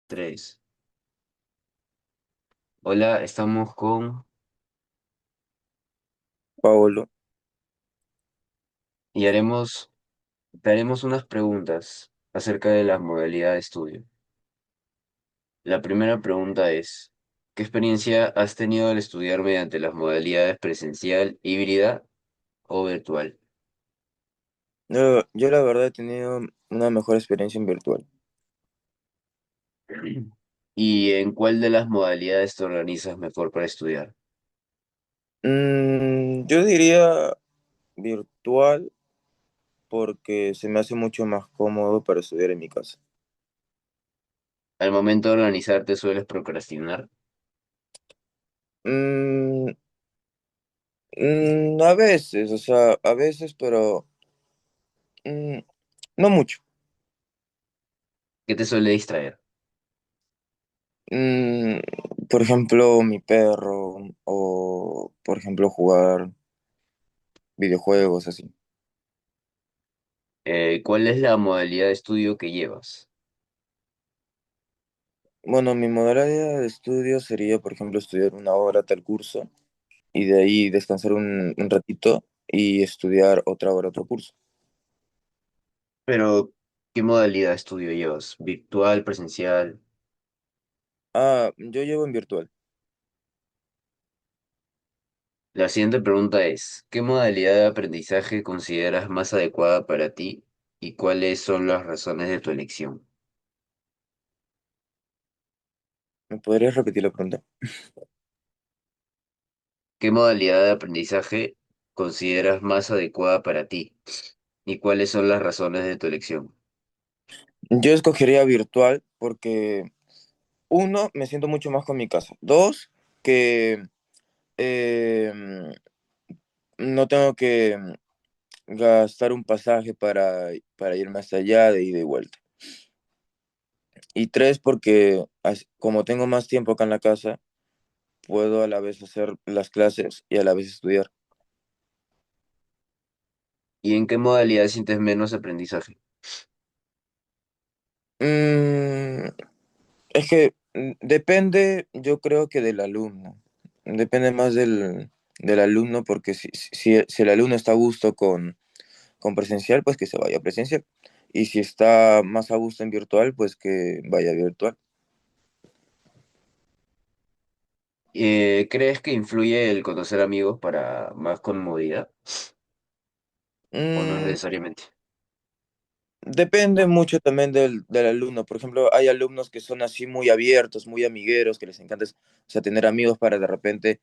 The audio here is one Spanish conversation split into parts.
Tres. Hola, estamos con Paolo. y te haremos unas preguntas acerca de la modalidad de estudio. La primera pregunta es, ¿qué experiencia has tenido al estudiar mediante las modalidades presencial, híbrida o virtual? Yo la verdad he tenido una mejor experiencia en virtual. ¿Y en cuál de las modalidades te organizas mejor para estudiar? Yo diría virtual porque se me hace mucho más cómodo para estudiar en mi casa. Al momento de organizarte sueles procrastinar. Mm, a veces, o sea, a veces, pero mm, no mucho. ¿Qué te suele distraer? Mm, por ejemplo, mi perro o, por ejemplo, jugar videojuegos así. ¿Cuál es la modalidad de estudio que llevas? Bueno, mi modalidad de estudio sería, por ejemplo, estudiar una hora tal curso y de ahí descansar un ratito y estudiar otra hora otro curso. Pero, ¿qué modalidad de estudio llevas? ¿Virtual, presencial? Yo llevo en virtual. La siguiente pregunta es, ¿qué modalidad de aprendizaje consideras más adecuada para ti y cuáles son las razones de tu elección? ¿Me podrías repetir la pregunta? ¿Qué modalidad de aprendizaje consideras más adecuada para ti y cuáles son las razones de tu elección? Yo escogería virtual porque, uno, me siento mucho más con mi casa. Dos, que eh, no tengo que gastar un pasaje para irme hasta allá de ida y vuelta. Y tres, porque como tengo más tiempo acá en la casa, puedo a la vez hacer las clases y a la vez estudiar. ¿Y en qué modalidad sientes menos aprendizaje? Mm, Es que depende, yo creo que del alumno. Depende más del alumno, porque si el alumno está a gusto con presencial, pues que se vaya a presencial. Y si está más a gusto en virtual, pues que vaya a virtual. ¿Crees que influye el conocer amigos para más comodidad o no Mm, necesariamente? Depende mucho también del alumno. Por ejemplo, hay alumnos que son así muy abiertos, muy amigueros, que les encanta, o sea, tener amigos para de repente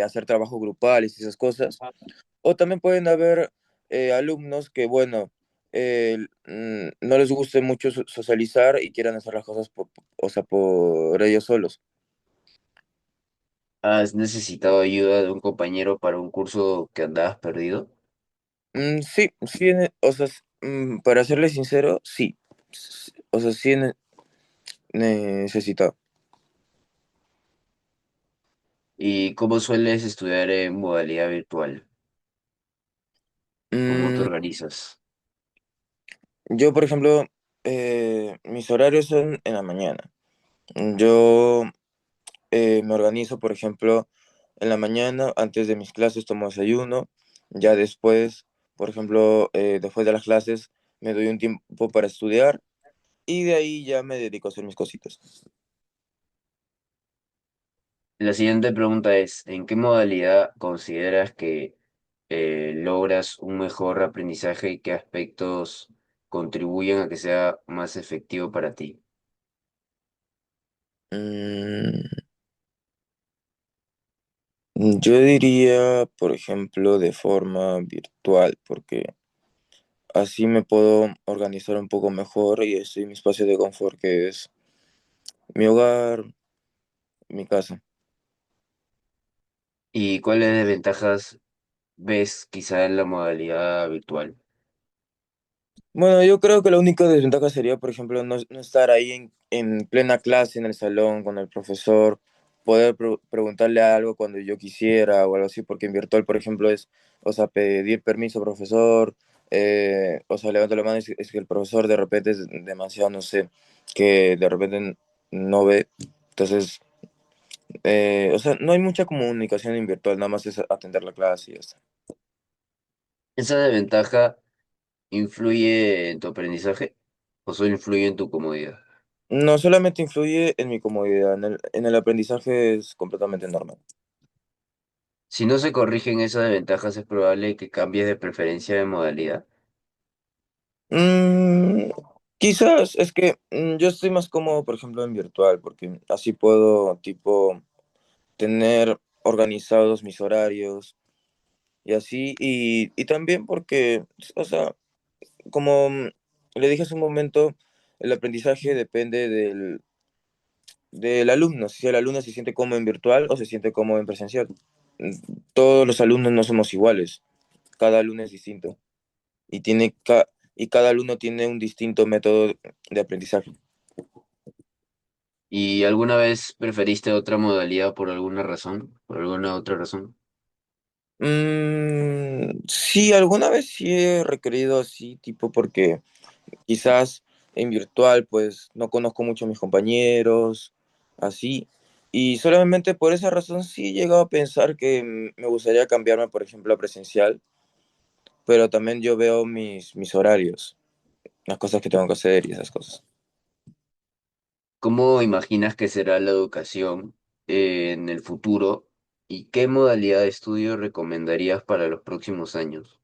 hacer trabajos grupales y esas cosas. O también pueden haber alumnos que, bueno, no les guste mucho socializar y quieran hacer las cosas o sea, por ellos solos. ¿Has necesitado ayuda de un compañero para un curso que andabas perdido? Sí, sí, o sea, para serle sincero, sí. O sea, sí necesitado. ¿Y cómo sueles estudiar en modalidad virtual? ¿Cómo te Mm, organizas? yo, por ejemplo, mis horarios son en la mañana. Yo me organizo, por ejemplo, en la mañana, antes de mis clases tomo desayuno, ya después, por ejemplo, después de las clases me doy un tiempo para estudiar y de ahí ya me dedico a hacer mis cositas. La siguiente pregunta es, ¿en qué modalidad consideras que logras un mejor aprendizaje y qué aspectos contribuyen a que sea más efectivo para ti? Mm, yo diría, por ejemplo, de forma virtual, porque así me puedo organizar un poco mejor y estoy en mi espacio de confort, que es mi hogar, mi casa. ¿Y cuáles desventajas ves quizá en la modalidad virtual? Bueno, yo creo que la única desventaja sería, por ejemplo, no estar ahí en plena clase, en el salón, con el profesor, poder preguntarle algo cuando yo quisiera o algo así, porque en virtual, por ejemplo, o sea, pedir permiso, profesor, o sea, levanto la mano y es que el profesor de repente es demasiado, no sé, que de repente no ve. Entonces, o sea, no hay mucha comunicación en virtual, nada más es atender la clase y ya está. ¿Esa desventaja influye en tu aprendizaje o solo influye en tu comodidad? No solamente influye en mi comodidad, en el aprendizaje es completamente normal. Si no se corrigen esas desventajas, es probable que cambies de preferencia de modalidad. Mm, quizás es que yo estoy más cómodo, por ejemplo, en virtual, porque así puedo, tipo, tener organizados mis horarios y así, y también porque, o sea, como le dije hace un momento, el aprendizaje depende del alumno, si el alumno se siente cómodo en virtual o se siente cómodo en presencial. Mm, Todos los alumnos no somos iguales, cada alumno es distinto y y cada alumno tiene un distinto método de aprendizaje. ¿Y alguna vez preferiste otra modalidad por alguna razón? ¿Por alguna otra razón? Sí, alguna vez sí he requerido así, tipo porque quizás en virtual pues no conozco mucho a mis compañeros, así. Y solamente por esa razón sí he llegado a pensar que me gustaría cambiarme, por ejemplo, a presencial, pero también yo veo mis horarios, las cosas que tengo que hacer y esas cosas. ¿Cómo imaginas que será la educación en el futuro y qué modalidad de estudio recomendarías para los próximos años?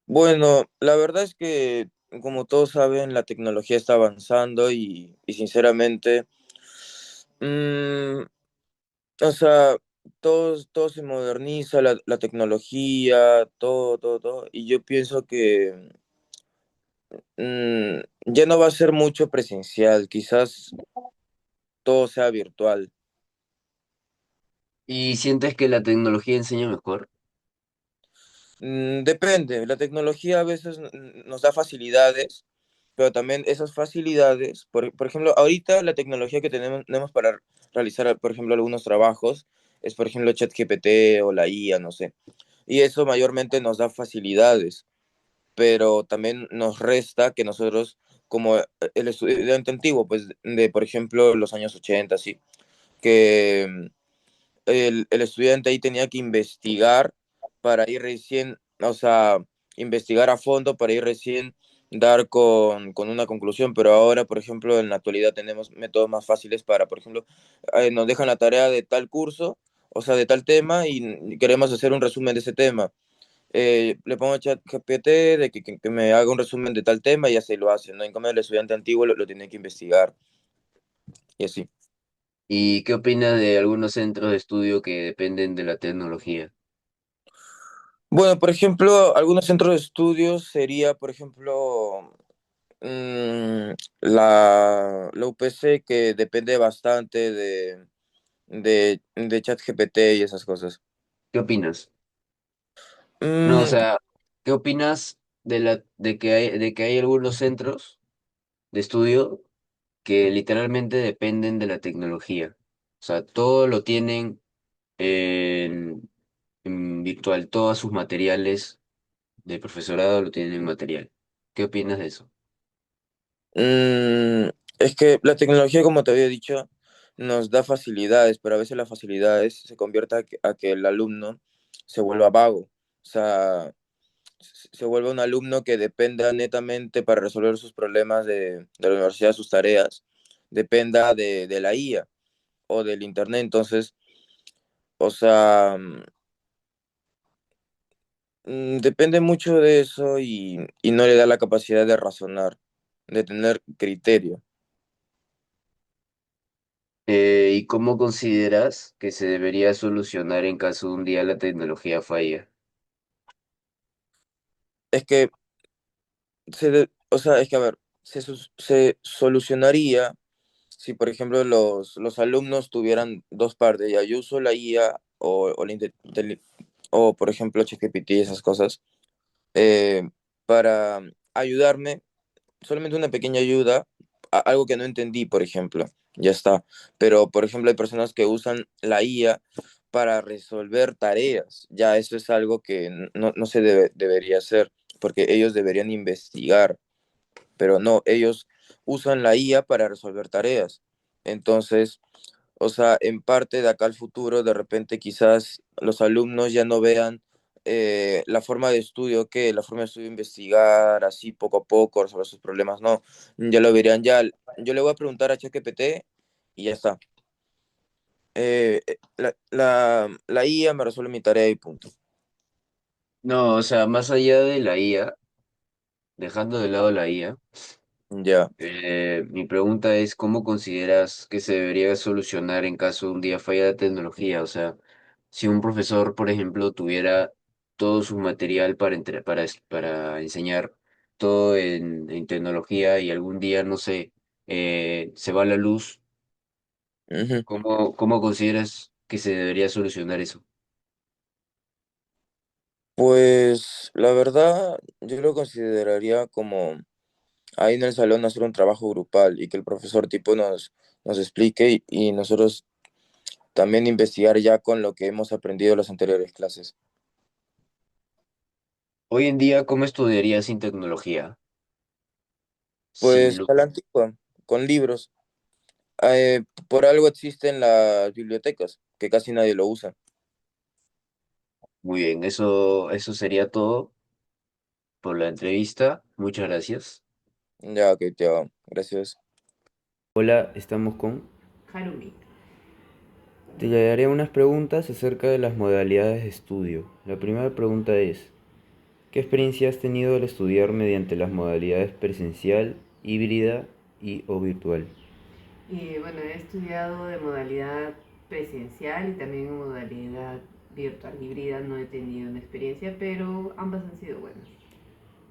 Bueno, la verdad es que, como todos saben, la tecnología está avanzando y sinceramente, mm, o sea, todo se moderniza, la tecnología, todo, y yo pienso que ya no va a ser mucho presencial, quizás todo sea virtual. ¿Y sientes que la tecnología enseña mejor? Depende, la tecnología a veces nos da facilidades, pero también esas facilidades, por ejemplo, ahorita la tecnología que tenemos para realizar, por ejemplo, algunos trabajos es, por ejemplo, ChatGPT o la IA, no sé. Y eso mayormente nos da facilidades, pero también nos resta que nosotros, como el estudiante antiguo, pues por ejemplo, los años 80 sí, que el estudiante ahí tenía que investigar para ir recién, o sea, investigar a fondo para ir recién dar con una conclusión, pero ahora, por ejemplo, en la actualidad tenemos métodos más fáciles para, por ejemplo, nos dejan la tarea de tal curso, o sea, de tal tema, y queremos hacer un resumen de ese tema. Le pongo a ChatGPT de que me haga un resumen de tal tema y ya se lo hace, ¿no? En cambio, el estudiante antiguo lo tiene que investigar y así. ¿Y qué opinas de algunos centros de estudio que dependen de la tecnología? Bueno, por ejemplo, algunos centros de estudios sería, por ejemplo, la UPC, que depende bastante de ChatGPT y esas cosas. ¿Qué opinas? No, o Mm, sea, ¿qué opinas de que hay algunos centros de estudio que literalmente dependen de la tecnología? O sea, todo lo tienen en virtual, todos sus materiales de profesorado lo tienen en material. ¿Qué opinas de eso? mm, es que la tecnología, como te había dicho, nos da facilidades, pero a veces las facilidades se convierten a que el alumno se vuelva vago. O sea, se vuelve un alumno que dependa netamente para resolver sus problemas de la universidad, sus tareas, dependa de la IA o del internet. Entonces, o sea, depende mucho de eso y no le da la capacidad de razonar, de tener criterio. ¿Y cómo consideras que se debería solucionar en caso de un día la tecnología falla? Es que, o sea, es que, a ver, se solucionaría si, por ejemplo, los alumnos tuvieran dos partes, ya yo uso la IA o, por ejemplo, ChatGPT y esas cosas, eh, para ayudarme, solamente una pequeña ayuda, algo que no entendí, por ejemplo, ya está. Pero, por ejemplo, hay personas que usan la IA para resolver tareas, ya eso es algo que no se debería hacer, porque ellos deberían investigar, pero no, ellos usan la IA para resolver tareas. Entonces, o sea, en parte de acá al futuro, de repente quizás los alumnos ya no vean la forma de estudio, que la forma de estudio investigar así poco a poco sobre sus problemas, no, ya lo verían ya. Yo le voy a preguntar a ChatGPT y ya está. La IA me resuelve mi tarea y punto. No, o sea, más allá de la IA, dejando de lado la IA, Ya. mi pregunta es, ¿cómo consideras que se debería solucionar en caso de un día falla la tecnología? O sea, si un profesor, por ejemplo, tuviera todo su material para enseñar todo en tecnología y algún día, no sé, se va la luz, Ujú. ¿cómo consideras que se debería solucionar eso? Pues la verdad, yo lo consideraría como ahí en el salón hacer un trabajo grupal y que el profesor tipo nos explique y nosotros también investigar ya con lo que hemos aprendido en las anteriores clases. Hoy en día, ¿cómo estudiarías sin tecnología? Sin Pues a la luz. antigua, con libros. Por algo existen las bibliotecas, que casi nadie lo usa. Muy bien, eso sería todo por la entrevista. Muchas gracias. Ya, ok, tío, gracias. Hola, estamos con... Harumi. Te haré unas preguntas acerca de las modalidades de estudio. La primera pregunta es, ¿qué experiencia has tenido al estudiar mediante las modalidades presencial, híbrida y o virtual? Y bueno, he estudiado de modalidad presencial y también en modalidad virtual híbrida. No he tenido una experiencia, pero ambas han sido buenas.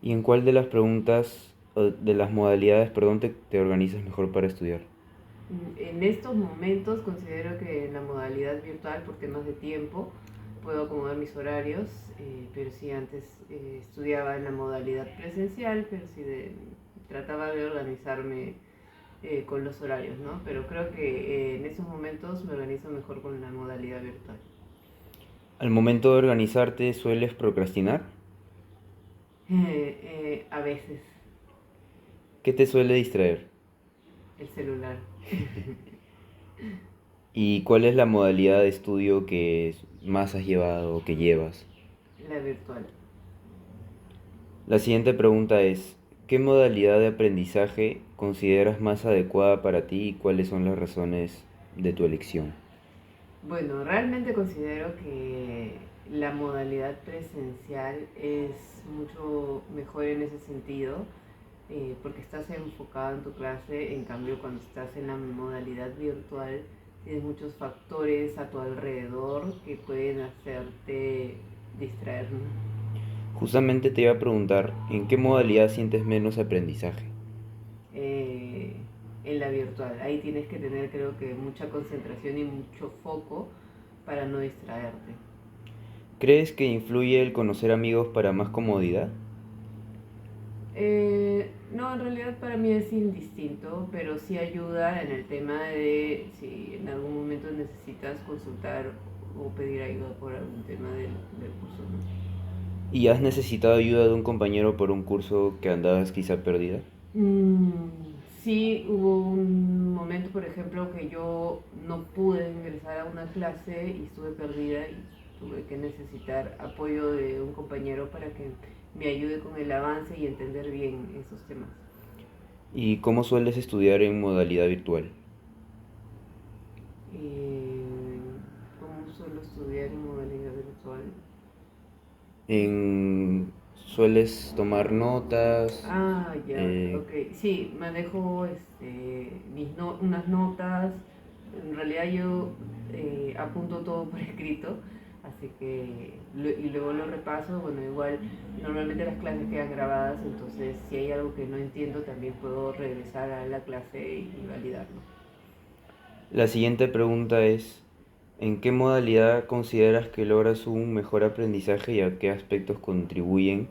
¿Y en cuál de las preguntas, o de las modalidades, perdón, te organizas mejor para estudiar? En estos momentos considero que en la modalidad virtual, por temas de tiempo, puedo acomodar mis horarios, pero sí antes estudiaba en la modalidad presencial, pero sí trataba de organizarme con los horarios, ¿no? Pero creo que en estos momentos me organizo mejor con la modalidad virtual. Al momento de organizarte, ¿sueles procrastinar? A veces, ¿Qué te suele distraer? el celular, ¿Y cuál es la modalidad de estudio que más has llevado o que llevas? la virtual. La siguiente pregunta es, ¿qué modalidad de aprendizaje consideras más adecuada para ti y cuáles son las razones de tu elección? Bueno, realmente considero que la modalidad presencial es mucho mejor en ese sentido, porque estás enfocado en tu clase, en cambio cuando estás en la modalidad virtual tienes muchos factores a tu alrededor que pueden hacerte distraer, ¿no? Justamente te iba a preguntar, ¿en qué modalidad sientes menos aprendizaje? eh, en la virtual. Ahí tienes que tener creo que mucha concentración y mucho foco para no distraerte. ¿Crees que influye el conocer amigos para más comodidad? No, en realidad para mí es indistinto, pero sí ayuda en el tema de si en algún momento necesitas consultar o pedir ayuda por algún tema del curso, ¿no? ¿Y has necesitado ayuda de un compañero por un curso que andabas quizá perdida? Mm, sí, hubo un momento, por ejemplo, que yo no pude ingresar a una clase y estuve perdida y tuve que necesitar apoyo de un compañero para que me ayude con el avance y entender bien esos temas. ¿Y cómo sueles estudiar en modalidad virtual? Eh, ¿Cómo suelo estudiar en modalidad virtual? ¿Sueles tomar notas? Ah, ya, Eh, ok. Sí, manejo unas notas. En realidad yo apunto todo por escrito, así que y luego lo repaso. Bueno, igual normalmente las clases quedan grabadas, entonces si hay algo que no entiendo también puedo regresar a la clase y validarlo. la siguiente pregunta es, ¿en qué modalidad consideras que logras un mejor aprendizaje y a qué aspectos contribuyen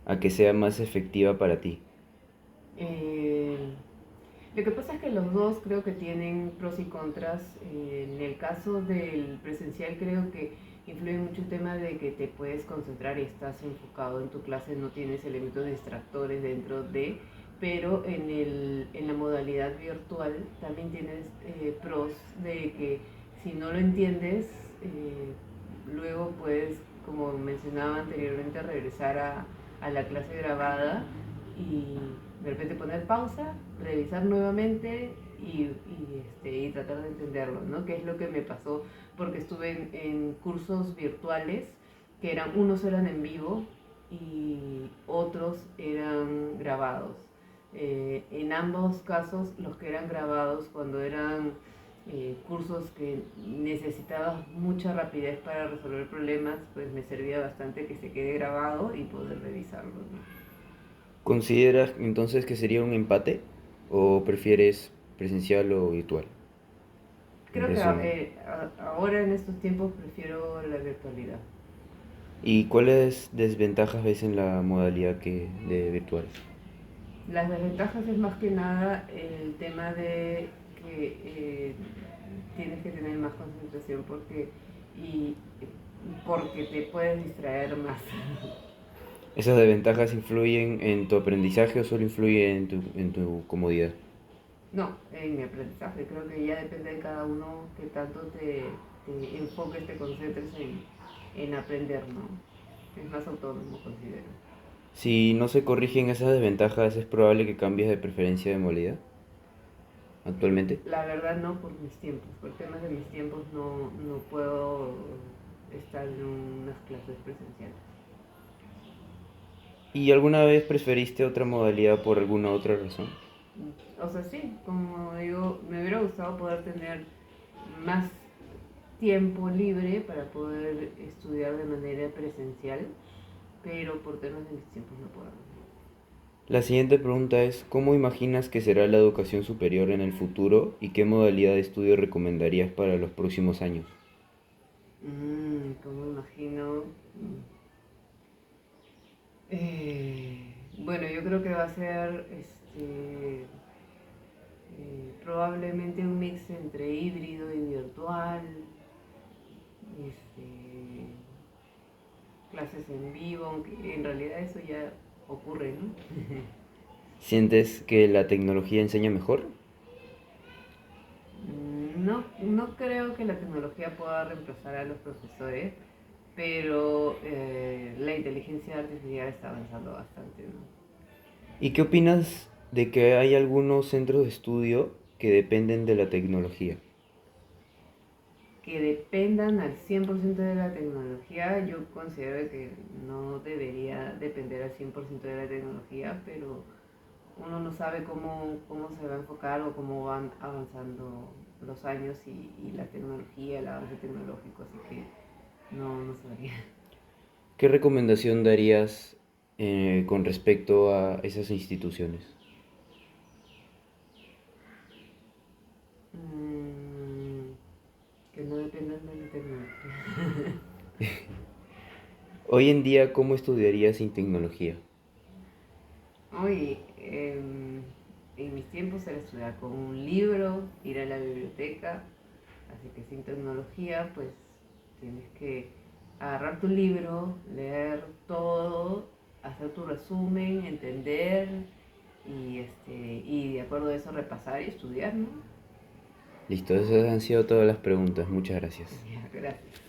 a que sea más efectiva para ti? Eh, Lo que pasa es que los dos creo que tienen pros y contras. En el caso del presencial creo que influye mucho el tema de que te puedes concentrar y estás enfocado en tu clase, no tienes elementos distractores dentro de, pero en la modalidad virtual también tienes pros de que si no lo entiendes, luego puedes, como mencionaba anteriormente, regresar a la clase grabada y de repente poner pausa, revisar nuevamente y tratar de entenderlo, ¿no? Que es lo que me pasó porque estuve en cursos virtuales que unos eran en vivo y otros eran grabados. En ambos casos, los que eran grabados, cuando eran cursos que necesitabas mucha rapidez para resolver problemas, pues me servía bastante que se quede grabado y poder revisarlo, ¿no? ¿Consideras entonces que sería un empate o prefieres presencial o virtual? En Creo que resumen. ahora en estos tiempos prefiero la virtualidad. ¿Y cuáles desventajas ves en la modalidad de virtual? Las desventajas es más que nada el tema de que tienes que tener más concentración y, porque te puedes distraer más. ¿Esas desventajas influyen en tu aprendizaje o solo influyen en tu comodidad? No, en mi aprendizaje creo que ya depende de cada uno que tanto te enfoques, te concentres en aprender, ¿no? Es más autónomo, considero. Si no se corrigen esas desventajas, ¿es probable que cambies de preferencia de modalidad actualmente? La verdad no por mis tiempos, por temas de mis tiempos no puedo estar en unas clases presenciales. ¿Y alguna vez preferiste otra modalidad por alguna otra razón? O sea, sí, como digo, me hubiera gustado poder tener más tiempo libre para poder estudiar de manera presencial, pero por temas de mis tiempos no puedo. La siguiente pregunta es, ¿cómo imaginas que será la educación superior en el futuro y qué modalidad de estudio recomendarías para los próximos años? ¿Cómo imagino? Bueno, yo creo que va a ser probablemente un mix entre híbrido y virtual, este, clases en vivo, aunque en realidad eso ya ocurre, ¿no? ¿Sientes que la tecnología enseña mejor? No creo que la tecnología pueda reemplazar a los profesores, pero la inteligencia artificial está avanzando bastante, ¿no? ¿Y qué opinas de que hay algunos centros de estudio que dependen de la tecnología? Que dependan al 100% de la tecnología, yo considero que no debería depender al 100% de la tecnología, pero uno no sabe cómo se va a enfocar o cómo van avanzando los años y la tecnología, el avance tecnológico, así que no sabría. ¿Qué recomendación darías con respecto a esas instituciones? Mm, que no dependan de la tecnología. Hoy en día, ¿cómo estudiarías sin tecnología? Oye, en mis tiempos era estudiar con un libro, ir a la biblioteca, así que sin tecnología, pues tienes que agarrar tu libro, leer todo, hacer tu resumen, entender y de acuerdo a eso repasar y estudiar, ¿no? Listo, esas han sido todas las preguntas. Muchas gracias. Ya, gracias.